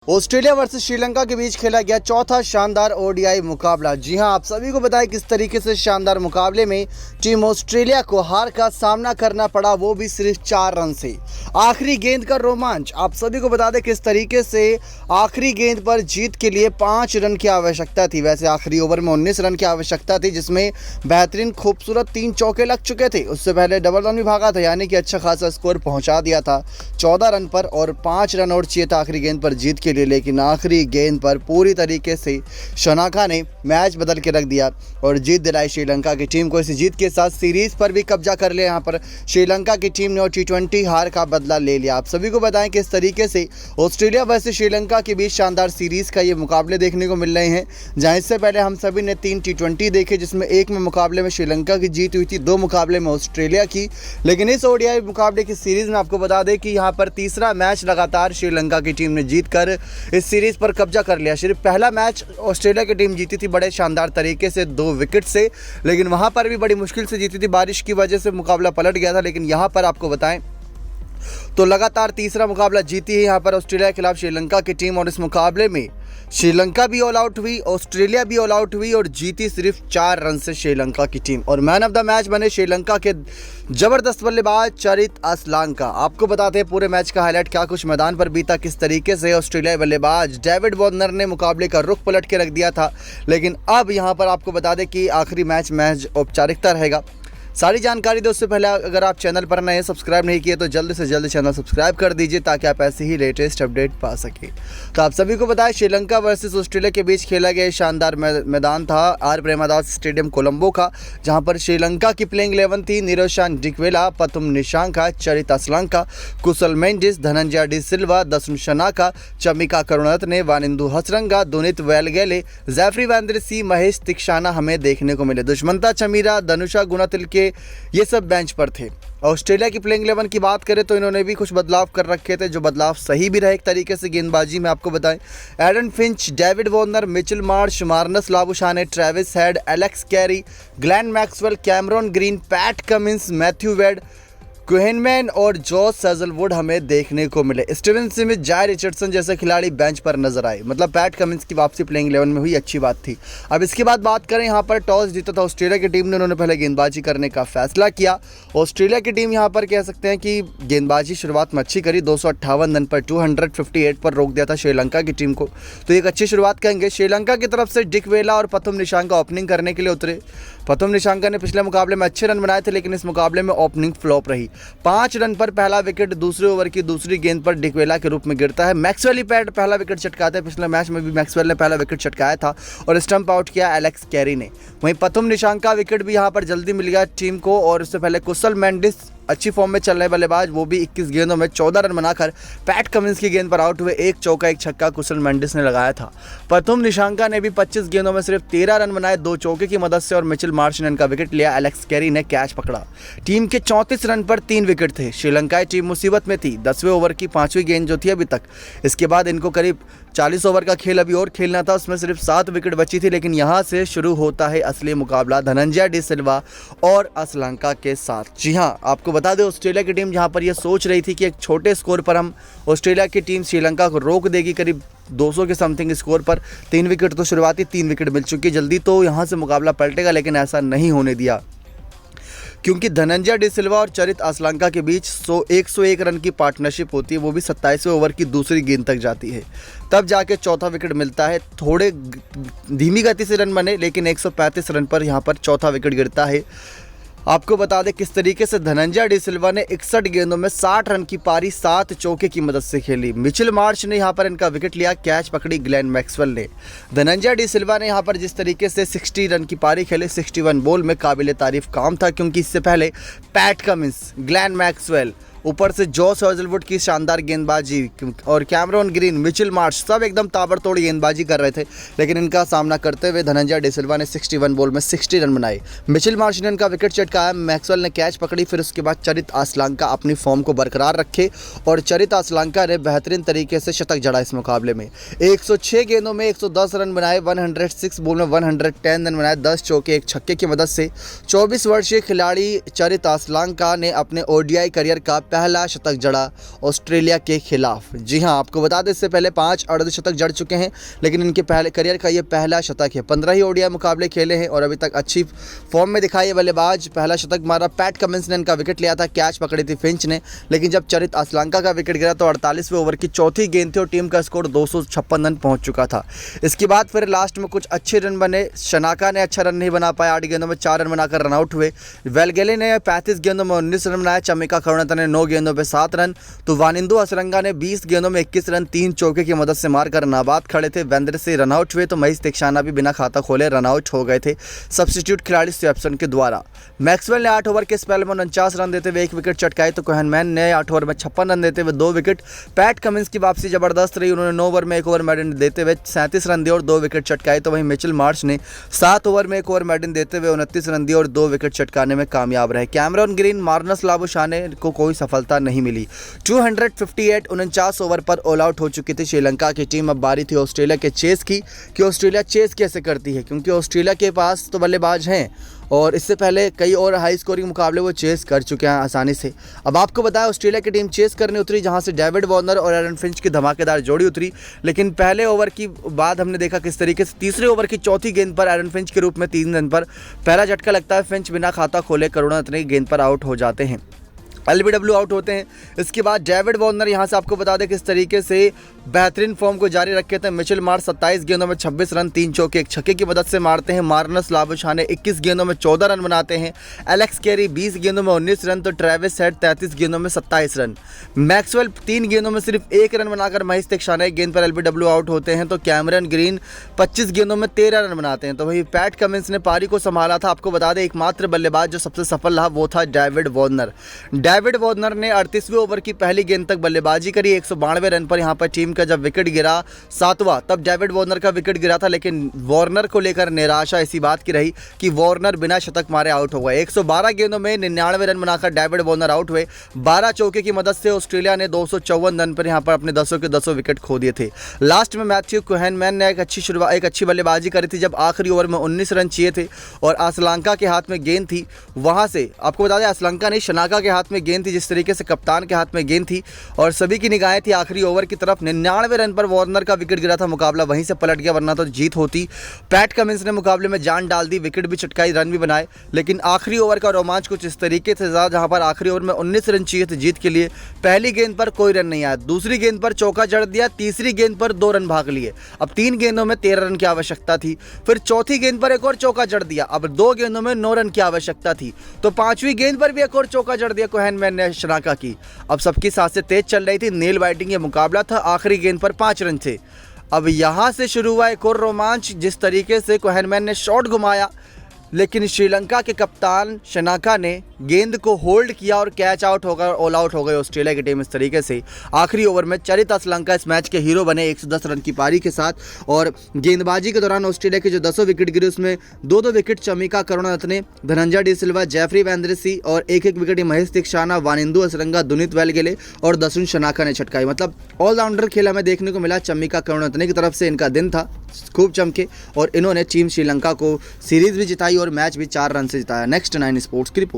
Australia versus Sri Lanka के बीच खेला गया चौथा शानदार ओडीआई मुकाबला। जी हां, आप सभी को बताएं किस तरीके से शानदार मुकाबले में टीम ऑस्ट्रेलिया को हार का सामना करना पड़ा, वो भी सिर्फ 4 रन से। आखिरी गेंद का रोमांच, आप सभी को बता दें किस तरीके से आखिरी गेंद पर जीत के लिए 5 रन की आवश्यकता थी। वैसे आखिरी ओवर में 19 रन की आवश्यकता थी, जिसमें बेहतरीन खूबसूरत 3 चौके लग चुके थे। उससे पहले डबल रन भी भागा था, यानी कि अच्छा खासा स्कोर पहुंचा दिया था 14 रन पर, और 5 रन और चाहिए था आखिरी गेंद पर जीत के लिए। लेकिन आखिरी गेंद पर पूरी तरीके से शनाका ने मैच बदल के रख दिया और जीत दिलाई श्रीलंका की टीम को। इस जीत के साथ सीरीज पर भी कब्जा कर लिया यहाँ पर श्रीलंका की टीम ने और T20 हार का बदला ले लिया। आप सभी को बताएं कि इस तरीके से ऑस्ट्रेलिया वर्सेस श्रीलंका के बीच शानदार सीरीज का ये मुकाबले देखने को मिल रहे हैं, जहां इससे पहले हम सभी ने 3 T20 देखे, जिसमें एक में मुकाबले में श्रीलंका की जीत हुई थी, 2 मुकाबले में ऑस्ट्रेलिया की। लेकिन इस ओडीआई मुकाबले की सीरीज में आपको बता दें कि यहाँ पर तीसरा मैच लगातार श्रीलंका की टीम ने जीतकर इस सीरीज पर कब्जा कर लिया। सिर्फ पहला मैच ऑस्ट्रेलिया की टीम जीती थी बड़े शानदार तरीके से 2 विकेट से, लेकिन वहां पर भी बड़ी मुश्किल से जीती थी, बारिश की वजह से मुकाबला पलट गया था। लेकिन यहां पर आपको बताएं तो लगातार तीसरा मुकाबला जीती है यहाँ पर ऑस्ट्रेलिया के खिलाफ श्रीलंका की टीम, और इस मुकाबले में श्रीलंका भी ऑल आउट हुई, ऑस्ट्रेलिया भी ऑल आउट हुई और जीती सिर्फ 4 रन से श्रीलंका की टीम। और मैन ऑफ द मैच बने श्रीलंका के जबरदस्त बल्लेबाज चरित असलांका। आपको बताते हैं पूरे मैच का हाईलाइट, क्या कुछ मैदान पर बीता, किस तरीके से ऑस्ट्रेलियाई बल्लेबाज डेविड वार्नर ने मुकाबले का रुख पलट के रख दिया था। लेकिन अब यहाँ पर आपको बता दें कि आखिरी मैच औपचारिकता रहेगा। सारी जानकारी दो उससे पहले अगर आप चैनल पर नए सब्सक्राइब नहीं किए तो जल्द से जल्द चैनल सब्सक्राइब कर दीजिए, ताकि आप ऐसे ही लेटेस्ट अपडेट पा सकें। तो आप सभी को बताएं श्रीलंका वर्सेस ऑस्ट्रेलिया के बीच खेला गया शानदार मैदान था आर प्रेमदास स्टेडियम कोलंबो का, जहां पर श्रीलंका की प्लेइंग 11 थी निरोशान डिक्वेला, पथुम निशांका, चरित असलांका, कुशल मेंडिस, धनंजय डी सिल्वा, दसन शनाका, चमिका करुणारत्ने, वानिंदु हसरंगा, दुनित वैलगेले, जैफरी वैंद्रसी, महेश तिक्षाना हमें देखने को मिले। दुष्मंता चमीरा, धनुषा गुणातिल के ये सब बेंच पर थे। ऑस्ट्रेलिया की प्लेइंग 11 की बात करें तो इन्होंने भी कुछ बदलाव कर रखे थे, जो बदलाव सही भी रहे एक तरीके से गेंदबाजी में। आपको बताएं Aaron Finch, David Warner, Mitchell Marsh, Marnus Labuschagne, Travis Head, Alex Carey, Glenn Maxwell, Cameron Green, Pat Cummins, Matthew Wade, क्वेनमैन और जॉस सेजलवुड हमें देखने को मिले। स्टीवन स्मिथ, जाय रिचर्डसन जैसे खिलाड़ी बेंच पर नजर आए। मतलब पैट कमिंस की वापसी प्लेइंग 11 में हुई, अच्छी बात थी। अब इसके बाद बात करें, यहाँ पर टॉस जीता था ऑस्ट्रेलिया की टीम ने, उन्होंने पहले गेंदबाजी करने का फैसला किया। ऑस्ट्रेलिया की टीम यहाँ पर कह सकते हैं कि गेंदबाजी शुरुआत में अच्छी करी, 258 रन पर 258 पर रोक दिया था श्रीलंका की टीम को, तो एक अच्छी शुरुआत कहेंगे। श्रीलंका की तरफ से डिकवेला और पथुम निशांका ओपनिंग करने के लिए उतरे। पथुम निशांका ने पिछले मुकाबले में अच्छे रन बनाए थे, लेकिन इस मुकाबले में ओपनिंग फ्लॉप रही। 5 रन पर पहला विकेट दूसरे ओवर की दूसरी गेंद पर डिकवेला के रूप में गिरता है। मैक्सवेल ही पहला विकेट चटकाते हैं, पिछले मैच में भी मैक्सवेल ने पहला विकेट चटकाया था और स्टंप आउट किया एलेक्स कैरी ने। वहीं पथुम निशांका विकेट भी यहां पर जल्दी मिल गया टीम को, और उससे पहले कुशल मेंडिस अच्छी फॉर्म में चल रहे बल्लेबाज, वो भी 21 गेंदों में 14 रन बनाकर पैट कमिंस की गेंद पर आउट हुए। 1 चौका 1 छक्का कुशल मेंडिस ने लगाया था। पथुम निशांका ने भी 25 गेंदों में सिर्फ 13 रन बनाए 2 चौके की मदद से, और मिचेल मार्श ने इनका विकेट लिया। एलेक्स कैरी ने कैच पकड़ा। टीम के 34 रन पर 3 विकेट थे। श्रीलंकाई टीम मुसीबत में थी। 10वें ओवर की 5वीं गेंद जो थी अभी तक, इसके बाद इनको करीब 40 ओवर का खेल अभी और खेलना था, उसमें सिर्फ 7 विकेट बची थी। लेकिन यहाँ से शुरू होता है असली मुकाबला धनंजय डी सिल्वा और असलांका के साथ। जी हाँ, आपको बता दें ऑस्ट्रेलिया की टीम जहाँ पर यह सोच रही थी कि एक छोटे स्कोर पर हम ऑस्ट्रेलिया की टीम श्रीलंका को रोक देगी, करीब 200 के समथिंग स्कोर पर 3 विकेट, तो शुरुआती 3 विकेट मिल चुकी जल्दी, तो यहाँ से मुकाबला पलटेगा। लेकिन ऐसा नहीं होने दिया, क्योंकि धनंजय डी सिल्वा और चरित असलांका के बीच 101 रन की पार्टनरशिप होती है, वो भी 27वें ओवर की दूसरी गेंद तक जाती है, तब जाके चौथा विकेट मिलता है। थोड़े धीमी गति से रन बने, लेकिन 135 रन पर यहाँ पर चौथा विकेट गिरता है। आपको बता दें किस तरीके से धनंजय डी सिल्वा ने 61 गेंदों में 60 रन की पारी 7 चौके की मदद से खेली। मिचेल मार्श ने यहां पर इनका विकेट लिया, कैच पकड़ी ग्लेन मैक्सवेल ने। धनंजय डी सिल्वा ने यहां पर जिस तरीके से 60 रन की पारी खेली, 61 बॉल में काबिले तारीफ काम था, क्योंकि इससे पहले पैट कमिंस, ग्लेन मैक्सवेल, ऊपर से जॉस हेजलवुड की शानदार गेंदबाजी और कैमरन ग्रीन, मिचेल मार्श सब एकदम ताबड़तोड़ गेंदबाजी कर रहे थे। लेकिन इनका सामना करते हुए धनंजय डी सिल्वा ने 61 बॉल में 60 रन बनाए। मिचेल मार्श ने इनका विकेट चटकाया, मैक्सवेल ने कैच पकड़ी। फिर उसके बाद चरित असलांका अपनी फॉर्म को बरकरार रखे और चरित असलांका ने बेहतरीन तरीके से शतक जड़ा इस मुकाबले में। 106 गेंदों में 110 रन बनाए, 106 बॉल में 110 रन बनाए, 10 चौके 1 छक्के की मदद से 24 वर्षीय खिलाड़ी चरित असलांका ने अपने ओडीआई करियर का पहला शतक जड़ा ऑस्ट्रेलिया के खिलाफ। जी हां, आपको बता दें इससे पहले 5 अर्धशतक जड़ चुके हैं, लेकिन इनके पहले करियर का ये पहला शतक है। 15 ही ओडीआई मुकाबले खेले हैं और अभी तक अच्छी फॉर्म में दिखाई है बल्लेबाज। पहला शतक मारा, पैट कमिंस ने इनका विकेट लिया था, कैच पकड़ी थी फिंच ने, लेकिन जब चरित असलंका का विकेट गिरा तो 48वें ओवर की चौथी गेंद थी और टीम का स्कोर 256 रन पहुंच चुका था। इसके बाद फिर लास्ट में कुछ अच्छे रन बने। शनाका ने अच्छा रन नहीं बना पाया, 8 गेंदों में 4 रन बनाकर रन आउट हुए। वेलगेले ने 35 गेंदों में 19 रन बनाया, चमिका करुणारत्ने ने 9 गेंदों में 7 रन, तो वानिंदु असरंगा ने 20 गेंदों में 21 रन 3 चौके की मदद से मारकर नाबाद खड़े थे। वेंद्र से रन आउट हुए तो महेश दीक्षाना भी बिना खाता खोले रन आउट हो गए थे सब्स्टिट्यूट खिलाड़ी स्वेप्सन के द्वारा। मैक्सवेल ने 8 ओवर के स्पेल में 49 रन देते हुए 1 विकेट चटकाई, तो कोहेनमैन ने 8 ओवर में 56 रन देते हुए 2 विकेट। पैट कमिंस की वापसी जबरदस्त रही, उन्होंने 9 ओवर में 1 ओवर मेडन देते हुए 37 रन दिए और 2 विकेट चटकाए, तो वहीं मिचेल मार्श ने 7 ओवर में 1 ओवर मेडन देते हुए 29 रन दिए और 2 विकेट चटकाने में कामयाब रहे। कैमरन ग्रीन, मार्नस लाबुशाने को कोई सफलता नहीं मिली। 49 ओवर पर ऑल आउट हो चुकी थी श्रीलंका की टीम। अब बारी थी ऑस्ट्रेलिया के चेस की कि ऑस्ट्रेलिया चेस कैसे करती है, क्योंकि ऑस्ट्रेलिया के पास तो बल्लेबाज हैं और इससे पहले कई और हाई स्कोरिंग मुकाबले वो चेस कर चुके हैं आसानी से। अब आपको बताया ऑस्ट्रेलिया की टीम चेस करने उतरी, जहां से डेविड वार्नर और एरन फिंच की धमाकेदार जोड़ी उतरी, लेकिन पहले ओवर की बाद हमने देखा किस तरीके से तीसरे ओवर की चौथी गेंद पर एरन फिंच के रूप में 3 रन पर पहला झटका लगता है। फिंच बिना खाता खोले करुणारत्ने की गेंद पर आउट हो जाते हैं, एलबीडब्ल्यू आउट होते हैं। इसके बाद डेविड वार्नर, यहां से आपको बता दें किस तरीके से बेहतरीन फॉर्म को जारी रखे थे। मिचेल मार्श 27 गेंदों में 26 रन 3 चौके 1 छक्के की मदद से मारते हैं। मार्नस लाबुशाने 21 गेंदों में 14 रन बनाते हैं। एलेक्स कैरी 20 गेंदों में 19 रन, तो ट्रेविस हेड 33 गेंदों में 27 रन। मैक्सवेल 3 गेंदों में सिर्फ 1 रन बनाकर महेश दीक्षाना एक गेंद पर एलबीडब्ल्यू आउट होते हैं, तो कैमरन ग्रीन 25 गेंदों में 13 रन बनाते हैं, तो वही पैट कमिंस ने पारी को संभाला था। आपको बता दें एकमात्र बल्लेबाज जो सबसे सफल रहा वो था डेविड वार्नर। डेविड वार्नर ने 38वें ओवर की पहली गेंद तक बल्लेबाजी करी। 192 रन पर यहां पर टीम का जब विकेट गिरा 7वां, तब डेविड वार्नर का विकेट गिरा था, लेकिन वार्नर को लेकर निराशा इसी बात की रही कि वार्नर बिना शतक मारे आउट हो गए। 112 गेंदों में 99 रन बनाकर डेविड वार्नर आउट हुए। 12 चौके की मदद से ऑस्ट्रेलिया ने 254 रन पर यहां पर अपने 10 के 10 विकेट खो दिए थे। लास्ट में मैथ्यू कोहेनमैन ने एक अच्छी बल्लेबाजी करी थी, जब आखिरी ओवर में 19 रन चाहिए थे और असलंका के हाथ में गेंद थी। वहां से आपको बता दें असलंका नहीं, शनाका के हाथ में गेंद थी, जिस तरीके से कप्तान के हाथ में गेंद थी और सभी की निगाहें थी आखिरी ओवर की तरफ। 99 रन पर वार्नर का विकेट गिरा था, मुकाबला वहीं से पलट गया, वरना तो जीत होती। पैट कमिंस ने मुकाबले में जान डाल दी, विकेट भी चटकाई, रन भी बनाए, लेकिन आखिरी ओवर का रोमांच कुछ इस तरीके से था, जहां पर आखिरी ओवर में 19 रन चाहिए थे जीत के लिए। पहली गेंद पर कोई रन नहीं आया, दूसरी गेंद पर चौका जड़ दिया, तीसरी गेंद पर 2 रन भाग लिए। अब 3 गेंदों में 13 रन की आवश्यकता थी, फिर चौथी गेंद पर एक और चौका जड़ दिया, अब 2 गेंदों में 9 रन की आवश्यकता थी, तो 5वीं गेंद पर भी एक और चौका जड़ दिया कोहेनमैन ने शनाका की। अब सबकी सांसें तेज चल रही थी, नेल बाइटिंग ये मुकाबला था, आखिरी गेंद पर 5 रन थे। अब यहां से शुरू हुआ एक और रोमांच, जिस तरीके से कोहेनमैन ने शॉट घुमाया, लेकिन श्रीलंका के कप्तान शनाका ने गेंद को होल्ड किया और कैच आउट होकर ऑल आउट हो गई ऑस्ट्रेलिया की टीम। इस तरीके से आखिरी ओवर में चरित असलंका इस मैच के हीरो बने 110 रन की पारी के साथ, और गेंदबाजी के दौरान ऑस्ट्रेलिया के जो 10 विकेट गिरे उसमें 2-2 विकेट चमिका करुणारत्ने, धनंजय डी सिल्वा, जेफरी वेंद्रसी और 1-1 विकेट महेश दीक्षाना, वानिंदु असरंगा, दुनित वेलगेले और दसुन शनाका ने छटकाई। मतलब ऑलराउंडर खेल हमें देखने को मिला। चमिका करुणारत्ने की तरफ से इनका दिन था, खूब चमके और इन्होंने टीम श्रीलंका को सीरीज भी जिताई और मैच भी 4 रन से जिताया। नेक्स्ट 9 स्पोर्ट्स की रिपोर्ट।